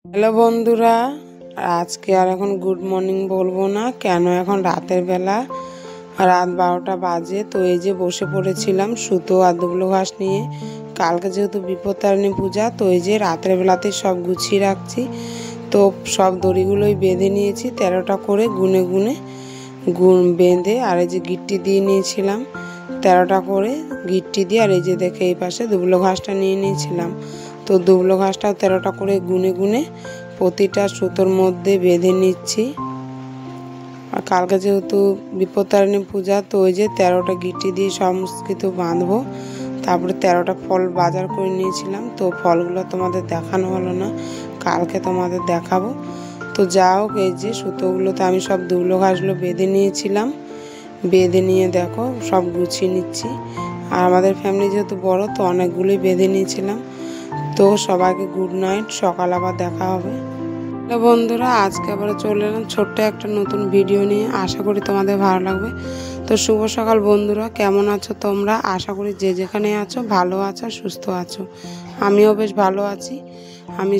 Hello বন্ধুরা, আজকে আর এখন গুড মর্নিং বলবো না, কেন এখন রাতের বেলা রাত 12টা বাজে। তো এই যে বসে পড়েছিলাম সুতো আর দুবলো ঘাস নিয়ে। কালকে যেহেতু বিপত্তারিণী পূজা, তো এই যে রাতের বেলাতেই সব গুছিয়ে রাখছি। তো সব দড়িগুলোই বেঁধে নিয়েছি 13টা করে গুনে গুনে বেঁধে, আর এই যে গিট্টি দিয়ে নিয়েছিলাম 13টা করে গিট্টি দিয়ে। আর এই যে দেখে এই পাশে দুবলো ঘাসটা নিয়ে নিয়েছিলাম। তো দুবলো ঘাসটাও 13টা করে গুনে গুনে প্রতিটা সুতোর মধ্যে বেঁধে নিচ্ছি। আর কালকে যেহেতু বিপত্তারিণী পূজা, তো ওই যে 13টা গিট্টি দিয়ে সমস্ত কিছু বাঁধবো। তারপরে 13টা ফল বাজার করে নিয়েছিলাম। তো ফলগুলো তোমাদের দেখানো হলো না, কালকে তোমাদের দেখাবো। তো যা হোক, এই যে সুতোগুলো তো আমি সব দুবলো ঘাসগুলো বেঁধে নিয়েছিলাম। বেঁধে নিয়ে দেখো সব গুছিয়ে নিচ্ছি। আর আমাদের ফ্যামিলি যেহেতু বড়, তো অনেকগুলোই বেঁধে নিয়েছিলাম। তো সবাইকে গুড নাইট, সকাল আবার দেখা হবে। বন্ধুরা, আজকে আবার চলে এলাম ছোট্ট একটা নতুন ভিডিও নিয়ে। আশা করি তোমাদের ভালো লাগবে। তো শুভ সকাল বন্ধুরা, কেমন আছো তোমরা? আশা করি যে যেখানে আছো ভালো আছো, সুস্থ আছো। আমিও বেশ ভালো আছি। আমি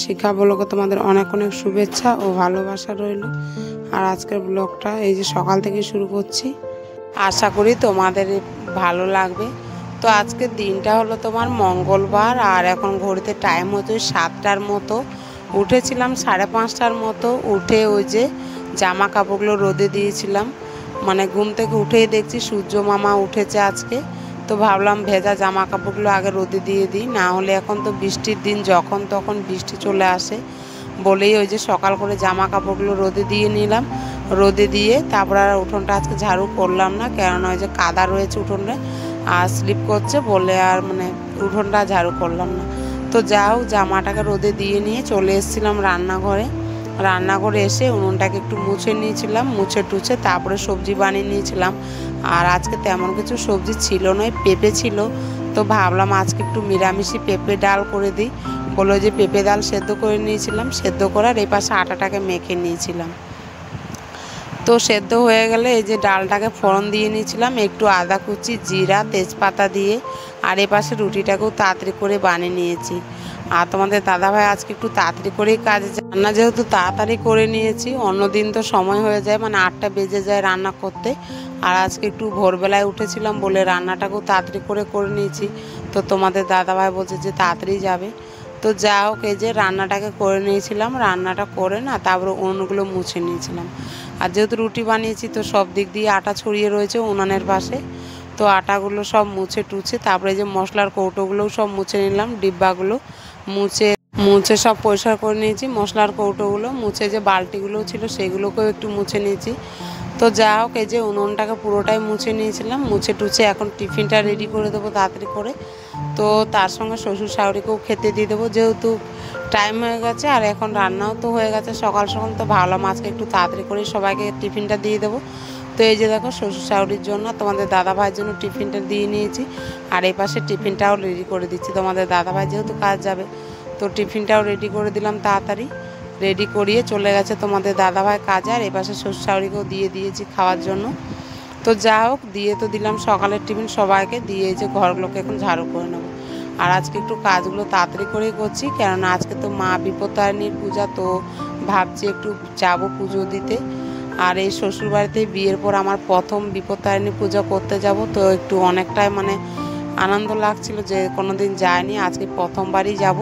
শিখা ব্লগে তোমাদের অনেক অনেক শুভেচ্ছা ও ভালোবাসা রইল। আর আজকের ব্লগটা এই যে সকাল থেকে শুরু করছি, আশা করি তোমাদের ভালো লাগবে। তো আজকের দিনটা হলো তোমার মঙ্গলবার, আর এখন ঘড়িতে টাইম হচ্ছে 7টার মতো। উঠেছিলাম 5:30টার মতো। উঠে ওই যে জামা কাপড়গুলো রোদে দিয়েছিলাম। মানে ঘুম থেকে উঠেই দেখছি সূর্য মামা উঠেছে আজকে। তো ভাবলাম ভেজা জামা কাপড়গুলো আগে রোদে দিয়ে দিই, না হলে এখন তো বৃষ্টির দিন, যখন তখন বৃষ্টি চলে আসে বলেই ওই যে সকাল করে জামা কাপড়গুলো রোদে দিয়ে নিলাম। রোদে দিয়ে তারপর আর উঠোনটা আজকে ঝাড়ু করলাম না, কেননা ওই যে কাদা রয়েছে উঠোনে আর স্লিপ করছে বলে আর মানে উঠোনটা ঝাড়ু করলাম না। তো যাও, জামাটাকে রোদে দিয়ে নিয়ে চলে এসেছিলাম রান্নাঘরে। রান্নাঘরে এসে উনুনটাকে একটু মুছে নিয়েছিলাম, মুছে টুছে তারপরে সবজি বানিয়ে নিয়েছিলাম। আর আজকে তেমন কিছু সবজি ছিল না, পেঁপে ছিল। তো ভাবলাম আজকে একটু নিরামিষি পেঁপে ডাল করে দিই বলে যে পেঁপে ডাল সেদ্ধ করে নিয়েছিলাম। সেদ্ধ করার এই পাশে আটাটাকে মেখে নিয়েছিলাম। তো সেদ্ধ হয়ে গেলে এই যে ডালটাকে ফোড়ন দিয়ে নিয়েছিলাম, একটু আদা কুচি, জিরা, তেজপাতা দিয়ে। আর এ পাশে রুটিটাকেও তাড়াতাড়ি করে বানিয়ে নিয়েছি। আর তোমাদের দাদাভাই আজকে একটু তাড়াতাড়ি করেই কাজে যায়, রান্না যেহেতু তাড়াতাড়ি করে নিয়েছি। অন্যদিন তো সময় হয়ে যায়, মানে 8টা বেজে যায় রান্না করতে। আর আজকে একটু ভোরবেলায় উঠেছিলাম বলে রান্নাটাকেও তাড়াতাড়ি করে নিয়েছি। তো তোমাদের দাদাভাই বলছে যে তাড়াতাড়ি যাবে। তো যা হোক, এই যে রান্নাটাকে করে নিয়েছিলাম। রান্নাটা করে না তারপরে উনুনগুলো মুছে নিয়েছিলাম। আর যেহেতু রুটি বানিয়েছি, তো সব দিক দিয়ে আটা ছড়িয়ে রয়েছে উনানের পাশে। তো আটাগুলো সব মুছে টুছে তারপরে যে মশলার কৌটোগুলোও সব মুছে নিলাম। ডিব্বাগুলো মুছে মুছে সব পরিষ্কার করে নিয়েছি। মশলার কৌটোগুলো মুছে, যে বালতিগুলো ছিল সেগুলোকেও একটু মুছে নিয়েছি। তো যা হোক, এই যে উনুনটাকে পুরোটাই মুছে নিয়েছিলাম। মুছে টুছে এখন টিফিনটা রেডি করে দেবো তাড়াতাড়ি করে। তো তার সঙ্গে শ্বশুর শাশুড়িকেও খেতে দিয়ে দেবো, যেহেতু টাইম হয়ে গেছে। আর এখন রান্নাও তো হয়ে গেছে সকাল সকাল। তো ভাবলাম আজকে একটু তাড়াতাড়ি করে সবাইকে টিফিনটা দিয়ে দেবো। তো এই যে দেখো, শ্বশুর শাশুড়ির জন্য, তোমাদের দাদাভাইয়ের জন্য টিফিনটা দিয়ে নিয়েছি। আর এই পাশে টিফিনটাও রেডি করে দিচ্ছি। তোমাদের দাদাভাই যেহেতু কাজ যাবে, তো টিফিনটাও রেডি করে দিলাম তাড়াতাড়ি। রেডি করিয়ে চলে গেছে তোমাদের দাদাভাই কাজে। আর এপাশে শ্বশুর শাশুড়িকেও দিয়ে দিয়েছি খাওয়ার জন্য। তো যা হোক, দিয়ে তো দিলাম সকালের টিফিন সবাইকে দিয়ে, যে ঘরগুলোকে এখন ঝাড়ু করে নেবো। আর আজকে একটু কাজগুলো তাড়াতাড়ি করেই করছি, কেননা আজকে তো মা বিপত্তারিণীর পূজা। তো ভাবছি একটু যাবো পুজো দিতে। আর এই শ্বশুরবাড়িতে বিয়ের পর আমার প্রথম বিপত্তারিণী পূজা করতে যাব। তো একটু অনেকটাই মানে আনন্দ লাগছিল, যে কোনোদিন যায়নি, আজকে প্রথমবারই যাব।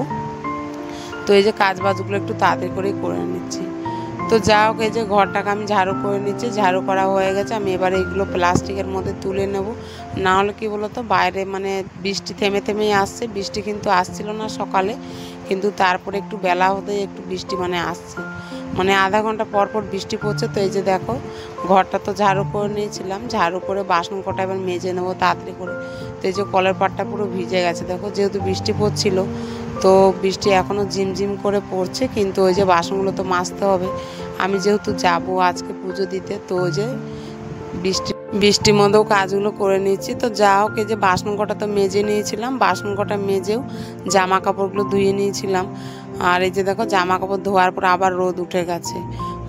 তো এই যে কাজ বাজগুলো একটু তাড়াতাড়ি করেই করে নিচ্ছি। তো যা হোক, এই যে ঘরটাকে আমি ঝাড়ু করে নিচ্ছি। ঝাড়ু করা হয়ে গেছে। আমি এবারে এগুলো প্লাস্টিকের মধ্যে তুলে নেব। না হলে কি বলো তো, বাইরে মানে বৃষ্টি থেমে থেমেই আসছে। বৃষ্টি কিন্তু আসছিল না সকালে, কিন্তু তারপরে একটু বেলা হতে একটু বৃষ্টি মানে আসছে, মানে আধা ঘন্টা পর পর বৃষ্টি পড়ছে। তো এই যে দেখো, ঘরটা তো ঝাড়ু করে নিয়েছিলাম। ঝাড়ু করে বাসন কটা এবার মেজে নেবো তাড়াতাড়ি করে। তো এই যে কলের পাটটা পুরো ভিজে গেছে দেখো, যেহেতু বৃষ্টি পড়ছিল। তো বৃষ্টি এখনও ঝিমঝিম করে পড়ছে, কিন্তু ওই যে বাসনগুলো তো মাজতে হবে। আমি যেহেতু যাব আজকে পুজো দিতে, তো ওই যে বৃষ্টির মধ্যেও কাজগুলো করে নিচ্ছি। তো যা হোক, এই যে বাসন কটা তো মেজে নিয়েছিলাম। বাসন কটা মেজেও জামা কাপড়গুলো ধুয়ে নিয়েছিলাম। আর এই যে দেখো, জামা কাপড় ধোয়ার পর আবার রোদ উঠে গেছে।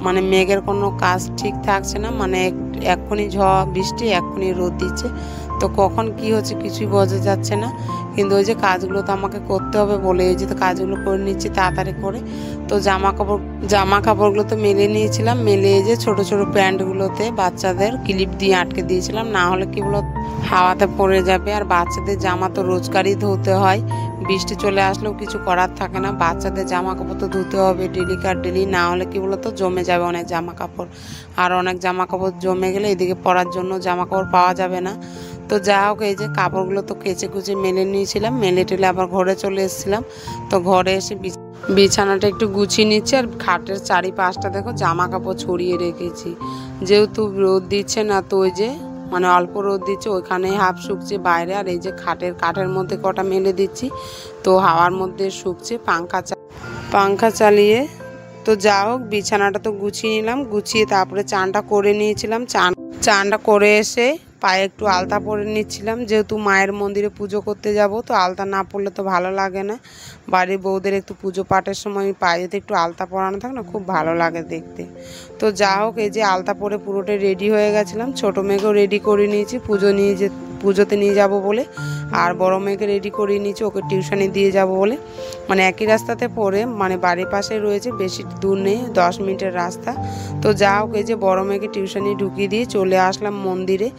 মানে মেঘের কোনো কাজ ঠিক থাকছে না, মানে এক্ষুনি বৃষ্টি, এক্ষুনি রোদ দিচ্ছে। তো তো কখন কি হচ্ছে কিছুই বোঝা যাচ্ছে না। কিন্তু ওই যে কাজগুলো তো আমাকে করতে হবে বলে এই যে তো কাজগুলো করে নিচ্ছি তাড়াতাড়ি করে। তো জামা কাপড়গুলো তো মেলে নিয়েছিলাম, মেলে যে ছোট ছোট প্যান্টগুলোতে বাচ্চাদের ক্লিপ দিয়ে আটকে দিয়েছিলাম, না হলে কি বলো হাওয়াতে পড়ে যাবে। আর বাচ্চাদের জামা তো রোজগারই ধুতে হয়, বৃষ্টি চলে আসলেও কিছু করার থাকে না, বাচ্চাদের জামা কাপড় তো ধুতে হবে ডেলি, না হলে কি বলতো জমে যাবে অনেক জামা কাপড়। আর অনেক জামা কাপড় জমে গেলে এদিকে পরার জন্য জামা কাপড় পাওয়া যাবে না। তো যা হোক এই যে কাপড়গুলো তো কেচে কুচে মেলে নিয়েছিলাম, মেলে টেলে আবার ঘরে চলে এসেছিলাম। তো ঘরে এসে বিছানাটা একটু গুছিয়ে নিচ্ছি, আর খাটের চারিপাশটা দেখো জামা কাপড় ছড়িয়ে রেখেছি। যেহেতু রোদ দিচ্ছে না, তো ওই যে মানে অল্প রোদ দিচ্ছে ওইখানে হাফ শুকছে বাইরে, আর এই যে কাঠের মধ্যে কটা মেলে দিচ্ছি, তো হাওয়ার মধ্যে শুকছে পাংখা চালিয়ে। তো যা হোক বিছানাটা তো গুছিয়ে নিলাম, গুছিয়ে তারপরে চানটা করে নিয়েছিলাম। চানটা করে এসে পায়ে একটু আলতা পরে নিচ্ছিলাম, যেহেতু মায়ের মন্দিরে পুজো করতে যাব, তো আলতা না পরলে তো ভালো লাগে না। বাড়ির বউদের একটু পুজো পাঠের সময় পায়ে যদি একটু আলতা পরানো থাকে না, খুব ভালো লাগে দেখতে। তো যা হোক এই যে আলতা পরে পুরোটাই রেডি হয়ে গেছিলাম। ছোটো মেয়েকেও রেডি করে নিয়েছি পুজোতে নিয়ে যাব বলে, আর বড় মেয়েকে রেডি করিয়ে নিয়েছি ওকে টিউশনে দিয়ে যাব বলে। মানে একই রাস্তাতে পড়ে, মানে বাড়ির পাশে রয়েছে, বেশি দূর নেই, 10 মিনিটের রাস্তা। তো যা হোক এই যে বড় মেয়েকে টিউশনে ঢুকিয়ে দিয়ে চলে আসলাম মন্দিরে।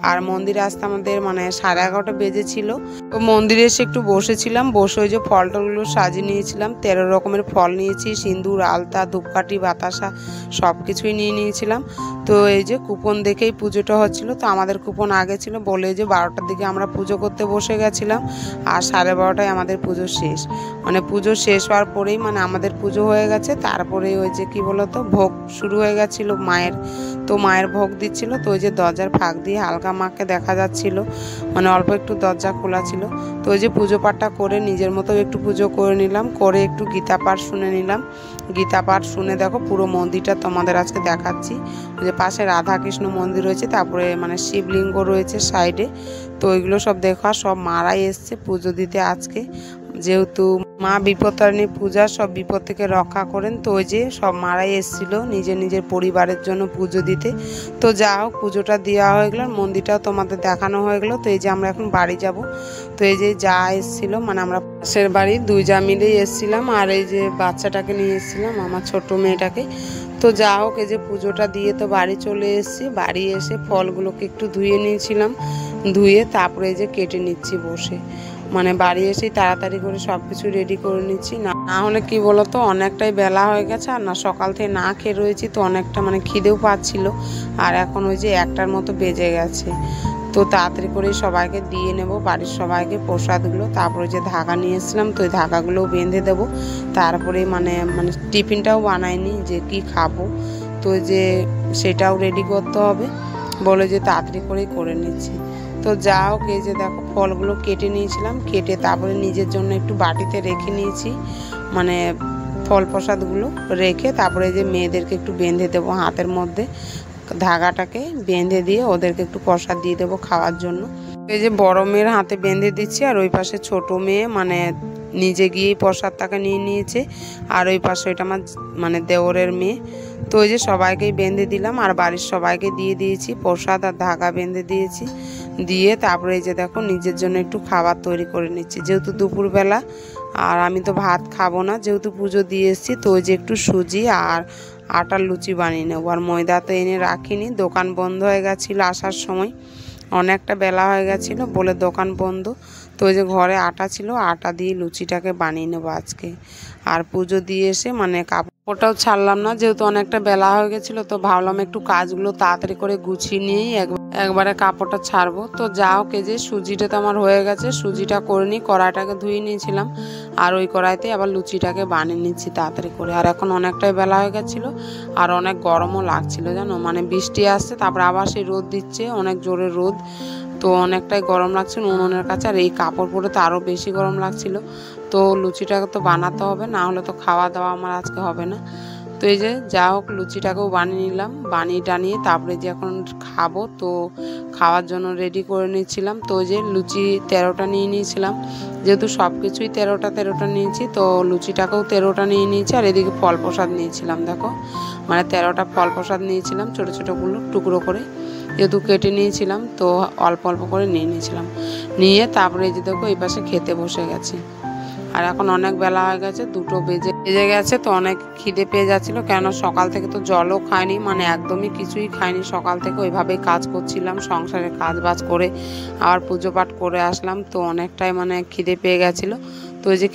আর মন্দিরে আসতে আমাদের মানে 11:30 বেজেছিল। তো মন্দিরে এসে একটু বসেছিলাম, বসে ওই যে ফল টলগুলো সাজিয়ে নিয়েছিলাম। 13 রকমের ফল নিয়েছি, সিঁদুর, আলতা, ধূপকাঠি, বাতাসা সব কিছুই নিয়ে নিয়েছিলাম। তো এই যে কুপন দেখেই পুজোটা হচ্ছিল, তো আমাদের কুপন আগে ছিল বলে যে 12টার দিকে আমরা পুজো করতে বসে গেছিলাম, আর 12:30টায় আমাদের পুজো শেষ। মানে পুজো শেষ হওয়ার পরেই মানে আমাদের পুজো হয়ে গেছে। তারপরে ওই যে কি বলতো ভোগ শুরু হয়ে গেছিলো মায়ের, তো মায়ের ভোগ দিচ্ছিল। তো ওই যে দরজার ফাঁক দিয়ে হালকা মাকে দেখা যাচ্ছিল, মানে অল্প একটু দরজা খোলা ছিল। তো ওই যে পুজো পাঠটা করে নিজের মতো একটু পুজো করে নিলাম, করে একটু গীতা পাঠ শুনে নিলাম। গীতা পাঠ শুনে দেখো পুরো মন্দিরটা তোমাদের আজকে দেখাচ্ছি। ওই যে পাশে রাধাকৃষ্ণ মন্দির রয়েছে, তারপরে মানে শিবলিঙ্গ রয়েছে সাইডে। তো ওইগুলো সব দেখা, সব মারাই এসছে পুজো দিতে আজকে, যেহেতু মা বিপত্তারিণী পূজা, সব বিপদ থেকে রক্ষা করেন। তো ওই যে সব মারাই এসেছিলো নিজের পরিবারের জন্য পুজো দিতে। তো যা হোক পুজোটা দেওয়া হয়ে গেলো, মন্দিরটাও তোমাদের দেখানো হয়ে গেলো। তো এই যে আমরা এখন বাড়ি যাব। তো এই যে যা এসেছিলো, মানে আমরা পাশের বাড়ি 2 যা মিলেই এসেছিলাম, আর এই যে বাচ্চাটাকে নিয়ে এসেছিলাম, আমার ছোট মেয়েটাকে। তো যা হোক এই যে পুজোটা দিয়ে তো বাড়ি চলে এসেছি। বাড়ি এসে ফলগুলোকে একটু ধুয়ে নিয়েছিলাম, ধুয়ে তারপরে এই যে কেটে নিচ্ছি বসে। মানে বাড়ি এসেই তাড়াতাড়ি করে সব কিছু রেডি করে নিচ্ছি, না হলে কি বলতো অনেকটাই বেলা হয়ে গেছে, আর না সকাল থেকে না খেয়ে রয়েছি, তো অনেকটা মানে খিদেও পাচ্ছিল। আর এখন ওই যে 1টার মতো বেজে গেছে। তো তাড়াতাড়ি করে সবাইকে দিয়ে নেব, বাড়ির সবাইকে প্রসাদগুলো। তারপরে যে ধাগা নিয়ে এসেছিলাম, তো ওই ধাগাগুলোও বেঁধে দেবো। তারপরে মানে টিফিনটাও বানাইনি যে কি খাবো, তো যে সেটাও রেডি করতে হবে বলে যে তাড়াতাড়ি করেই করে নিচ্ছি। তো যা হোক এই যে দেখো ফলগুলো কেটে নিয়েছিলাম, কেটে তারপরে নিজের জন্য একটু বাটিতে রেখে নিয়েছি, মানে ফল প্রসাদগুলো রেখে তারপরে যে মেয়েদেরকে একটু বেঁধে দেবো, হাতের মধ্যে ধাগাটাকে বেঁধে দিয়ে ওদেরকে একটু প্রসাদ দিয়ে দেবো খাওয়ার জন্য। এই যে বড় মেয়ের হাতে বেঁধে দিচ্ছি, আর ওই পাশে ছোট মেয়ে মানে নিজে গিয়েই প্রসাদটাকে নিয়ে নিয়েছে, আর ওই পাশে ওইটা আমার মানে দেওরের মেয়ে। তো ওই যে সবাইকেই বেঁধে দিলাম, আর বাড়ির সবাইকে দিয়ে দিয়েছি প্রসাদ, আর ধাগা বেঁধে দিয়েছি। দিয়ে তারপরে এই যে দেখো নিজের জন্য একটু খাবার তৈরি করে নিচ্ছি, যেহেতু দুপুরবেলা, আর আমি তো ভাত খাবো না যেহেতু পুজো দিয়ে এসেছি। তো ওই যে একটু সুজি আর আটার লুচি বানিয়ে নেবো। আর ময়দা তো এনে রাখিনি, দোকান বন্ধ হয়ে গেছিলো আসার সময়, অনেকটা বেলা হয়ে গেছিলো বলে দোকান বন্ধ। তো ওই যে ঘরে আটা ছিল, আটা দিয়ে লুচিটাকে বানিয়ে নেবো আজকে। আর পুজো দিয়ে এসে মানে কাপড়টাও ছাড়লাম না, যেহেতু অনেকটা বেলা হয়ে গেছিলো, তো ভাবলাম একটু কাজগুলো তাড়াতাড়ি করে গুছিয়ে নিয়েই একবারে কাপড়টা ছাড়বো। তো যা হোক এই যে সুজিটা তো আমার হয়ে গেছে, সুজিটা করে নিই, কড়াইটাকে ধুয়ে নিয়েছিলাম, আর ওই কড়াইতে আবার লুচিটাকে বানিয়ে নিচ্ছি তাড়াতাড়ি করে। আর এখন অনেকটাই বেলা হয়ে গেছিলো, আর অনেক গরমও লাগছিলো জানো, মানে বৃষ্টি আসছে, তারপরে আবার সেই রোদ দিচ্ছে, অনেক জোরে রোদ, তো অনেকটাই গরম লাগছিল উনুনের কাছে। আর এই কাপড় পরে তো আরও বেশি গরম লাগছিল। তো লুচিটাকে তো বানাতে হবে, না হলে তো খাওয়া দাওয়া আমার আজকে হবে না। তো এই যে যা হোক লুচিটাকেও বানিয়ে নিলাম, বানিয়ে টানিয়ে তারপরে যে এখন খাবো। তো খাওয়ার জন্য রেডি করে নিচ্ছিলাম। তো যে লুচি 13টা নিয়ে নিয়েছিলাম, যেহেতু সব কিছুই 13টা নিয়েছি, তো লুচিটাকেও 13টা নিয়ে নিয়েছি। আর এদিকে ফল প্রসাদ নিয়েছিলাম, দেখো মানে 13টা ফল প্রসাদ নিয়েছিলাম, ছোটো ছোটোগুলো টুকরো করে, যেহেতু কেটে নিয়েছিলাম তো অল্প অল্প করে নিয়ে নিয়েছিলাম। নিয়ে তারপরে এই যে দেখো এই পাশে খেতে বসে গেছি। আর এখন অনেক বেলা হয়ে গেছে, 2টো বেজে গেছে। তো অনেক খিদে পেয়ে যাচ্ছিলো, কেননা সকাল থেকে তো জলও খাইনি, মানে একদমই কিছুই খাইনি সকাল থেকে। ওইভাবেই কাজ করছিলাম, সংসারে কাজ বাজ করে আবার পুজো পাঠ করে আসলাম। তো অনেকটাই মানে খিদে পেয়ে গেছিলো। তো ওই যে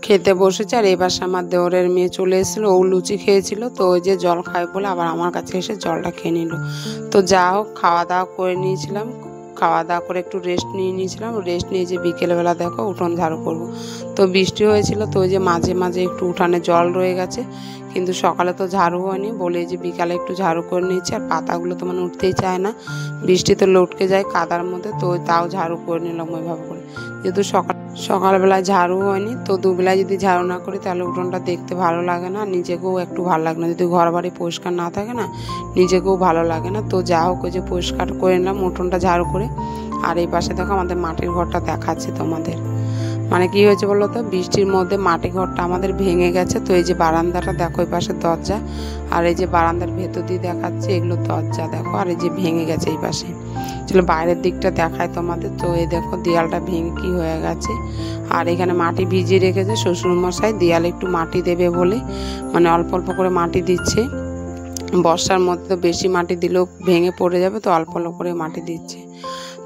খেতে বসেছে। আর এই পাশে আমার দেওরের মেয়ে চলে এসেছিলো, ও লুচি খেয়েছিল। তো ওই যে জল খাবে বলে আবার আমার কাছে এসে জলটা খেয়ে নিল। তো যা হোক খাওয়া দাওয়া করে নিয়েছিলাম, খাওয়া দাওয়া করে একটু রেস্ট নিয়েছিলাম। রেস্ট নিয়ে যে বিকেলবেলা দেখো উঠোন ঝাড়ু করব। তো বৃষ্টি হয়েছিল, তো ওই যে মাঝে মাঝে একটু উঠানে জল রয়ে গেছে, কিন্তু সকালে তো ঝাড়ু হয়নি বলে যে বিকালে একটু ঝাড়ু করে নিয়েছি। আর পাতাগুলো তো মানে উঠতেই চায় না, বৃষ্টিতে লটকে যায় কাদার মধ্যে। তো তাও ঝাড়ু করে নিলাম ওইভাবে করে, যেহেতু সকালবেলায় ঝাড়ু হয়নি। তো দুবেলায় যদি ঝাড়ু না করি তাহলে উঠোনটা দেখতে ভালো লাগে না, নিজেকেও একটু ভালো লাগে না। যদি ঘর বাড়ি পরিষ্কার না থাকে না, নিজেকেও ভালো লাগে না। তো যা হোক ওই যে পরিষ্কার করে নিলাম উঠোনটা ঝাড়ু করে। আর এই পাশে দেখো আমাদের মাটির ঘরটা দেখাচ্ছে তোমাদের, মানে কি হয়েছে বলো তো, বৃষ্টির মধ্যে মাটি ঘরটা আমাদের ভেঙে গেছে। তো এই যে বারান্দাটা দেখো, এই পাশে দরজা, আর এই যে বারান্দার ভেতর দিয়ে দেখাচ্ছে এগুলো দরজা দেখো। আর এই যে ভেঙে গেছে এই পাশে, চলো বাইরের দিকটা দেখায় তোমাদের। তো এই দেখো দেয়ালটা ভেঙে কি হয়ে গেছে। আর এখানে মাটি ভিজিয়ে রেখেছে শ্বশুরমশাই, দেয়ালে একটু মাটি দেবে বলে, মানে অল্প অল্প করে মাটি দিচ্ছে। বর্ষার মধ্যে তো বেশি মাটি দিলেও ভেঙে পড়ে যাবে, তো অল্প অল্প করে মাটি দিচ্ছে।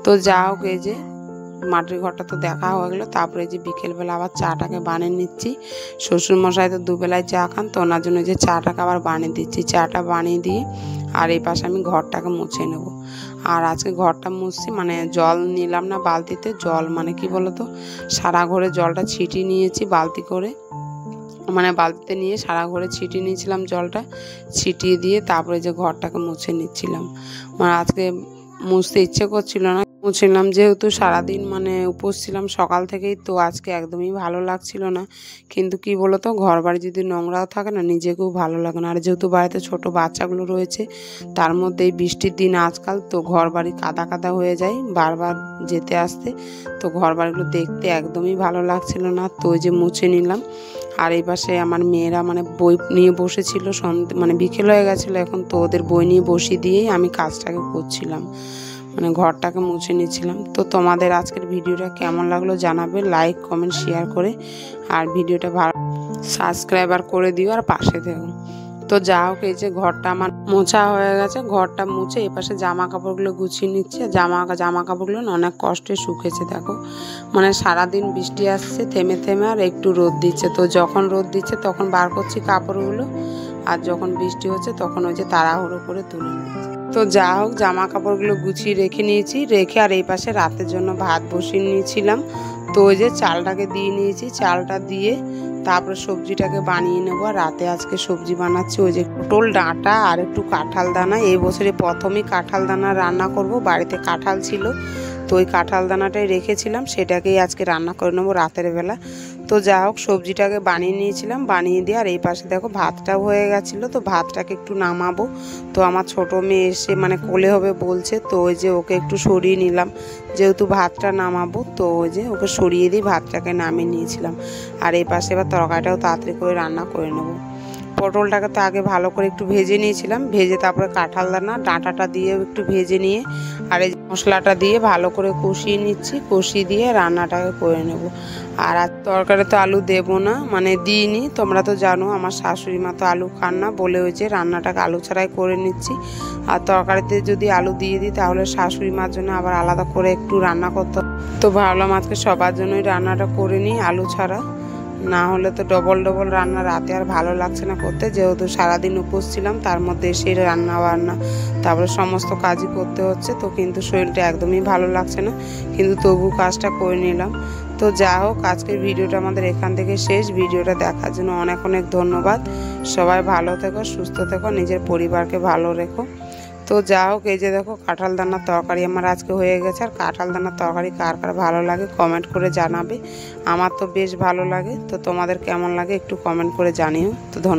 তো যা হোক এই যে মাটির ঘরটা তো দেখা হয়ে গেলো। তারপরে যে বিকেলবেলা আবার চাটাকে বানিয়ে নিচ্ছি। শ্বশুরমশাই তো দুবেলায় চা খান, তো ওনার জন্য যে চাটাকে আবার বানিয়ে দিচ্ছি। চাটা বানিয়ে দিয়ে আর এই পাশে আমি ঘরটাকে মুছে নেব। আর আজকে ঘরটা মুছছি, মানে জল নিলাম না বালতিতে, জল মানে কি বলতো, সারা ঘরে জলটা ছিটিয়ে নিয়েছি বালতি করে, মানে বালতিতে নিয়ে সারা ঘরে ছিটিয়ে নিয়েছিলাম জলটা, ছিটিয়ে দিয়ে তারপরে যে ঘরটাকে মুছে নিচ্ছিলাম। মানে আজকে মুছতে ইচ্ছে করছিল না, মুছলাম যেহেতু সারাদিন মানে উপোস ছিলাম সকাল থেকেই, তো আজকে একদমই ভালো লাগছিল না। কিন্তু কি বলতো, ঘর বাড়ি যদি নোংরাও থাকে না, নিজেকেও ভালো লাগে না। আর যেহেতু বাড়িতে ছোট বাচ্চাগুলো রয়েছে, তার মধ্যে এই বৃষ্টির দিন আজকাল, তো ঘর বাড়ি কাদা কাদা হয়ে যায় বারবার যেতে আসতে, তো ঘর বাড়িগুলো দেখতে একদমই ভালো লাগছিল না। তো ওই যে মুছে নিলাম। আর এই পাশে আমার মেয়েরা মানে বই নিয়ে বসেছিল, মানে বিকেল হয়ে গেছিলো এখন, তো ওদের বই নিয়ে বসিয়ে দিয়েই আমি কাজটাকে করছিলাম, মানে ঘরটাকে মুছে নিচ্ছিলাম। তো তোমাদের আজকের ভিডিওটা কেমন লাগলো জানাবে, লাইক কমেন্ট শেয়ার করে, আর ভিডিওটা ভালো সাবস্ক্রাইবার করে দিও আর পাশে থেকো। তো যা হোক এই যে ঘরটা আমার মোছা হয়ে গেছে, ঘরটা মুছে এই পাশে জামা কাপড়গুলো গুছিয়ে নিচ্ছে। জামা কাপড়গুলো অনেক কষ্টে শুকেছে দেখো, মানে সারাদিন বৃষ্টি আসছে থেমে থেমে, আর একটু রোদ দিচ্ছে। তো যখন রোদ দিচ্ছে তখন বার করছি কাপড়গুলো, আর যখন বৃষ্টি হচ্ছে তখন ওই যে তাড়াহুড়ো করে তুলে নিচ্ছে। তো যা হোক জামা কাপড়গুলো গুছিয়ে রেখে নিয়েছি, রেখে আর এই পাশে রাতের জন্য ভাত বসিয়ে নিয়েছিলাম। তো ওই যে চালটাকে দিয়ে নিয়েছি, চালটা দিয়ে তারপরে সবজিটাকে বানিয়ে নেবো। রাতে আজকে সবজি বানাচ্ছি ওই যে পটল ডাঁটা আর একটু কাঁঠাল দানা। এই বছরে প্রথমেই কাঁঠাল দানা রান্না করব, বাড়িতে কাঁঠাল ছিল, তো ওই কাঁঠাল দানাটাই রেখেছিলাম, সেটাকেই আজকে রান্না করে নেবো রাতের বেলা। তো যা হোক সবজিটাকে বানিয়ে নিয়েছিলাম, বানিয়ে দিয়ে আর এই পাশে দেখো ভাতটাও হয়ে গেছিলো। তো ভাতটাকে একটু নামাবো। তো আমার ছোটো মেয়ে এসে মানে কোলে হবে বলছে, তো ওই যে ওকে একটু সরিয়ে নিলাম, যেহেতু ভাতটা নামাবো, তো ওই যে ওকে সরিয়ে দিয়ে ভাতটাকে নামিয়ে নিয়েছিলাম। আর এই পাশে এবার তরকারিটাও তাড়াতাড়ি করে রান্না করে নেবো। পটলটাকে তো আগে ভালো করে একটু ভেজে নিয়েছিলাম, ভেজে তারপরে কাঁঠাল দানা ডাঁটাটা দিয়েও একটু ভেজে নিয়ে আর এই মশলাটা দিয়ে ভালো করে কষিয়ে নিচ্ছি, কষিয়ে দিয়ে রান্নাটাকে করে নেব। আর তরকারি তো আলু দেবো না, মানে দিইনি, তোমরা তো জানো আমার শাশুড়ি মা তো আলু খান না বলে ওই যে রান্নাটাকে আলু ছাড়াই করে নিচ্ছি। আর তরকারিতে যদি আলু দিয়ে দিই তাহলে শাশুড়ি মার জন্য আবার আলাদা করে একটু রান্না করতে, তো ভাবলাম আজকে সবার জন্যই রান্নাটা করে নিই আলু ছাড়া, না হলে তো ডবল ডবল রান্না রাতে আর ভালো লাগছে না করতে, যেহেতু সারাদিন উপোস ছিলাম, তার মধ্যে এসে রান্না বান্না তারপরে সমস্ত কাজই করতে হচ্ছে। তো কিন্তু শরীরটা একদমই ভালো লাগছে না, কিন্তু তবু কাজটা করে নিলাম। তো যা হোক আজকের ভিডিওটা আমাদের এখান থেকে শেষ। ভিডিওটা দেখার জন্য অনেক অনেক ধন্যবাদ। সবাই ভালো থেকো, সুস্থ থেকো, নিজের পরিবারকে ভালো রেখো। তো যা হোক এই যে দেখো কাঁঠাল দানার তরকারি আমার আজকে হয়ে গেছে। আর কাঁঠাল দানার তরকারি কার কার ভালো লাগে কমেন্ট করে জানাবে, আমার তো বেশ ভালো লাগে। তো তোমাদের কেমন লাগে একটু কমেন্ট করে জানিও। তো ধন্যবাদ।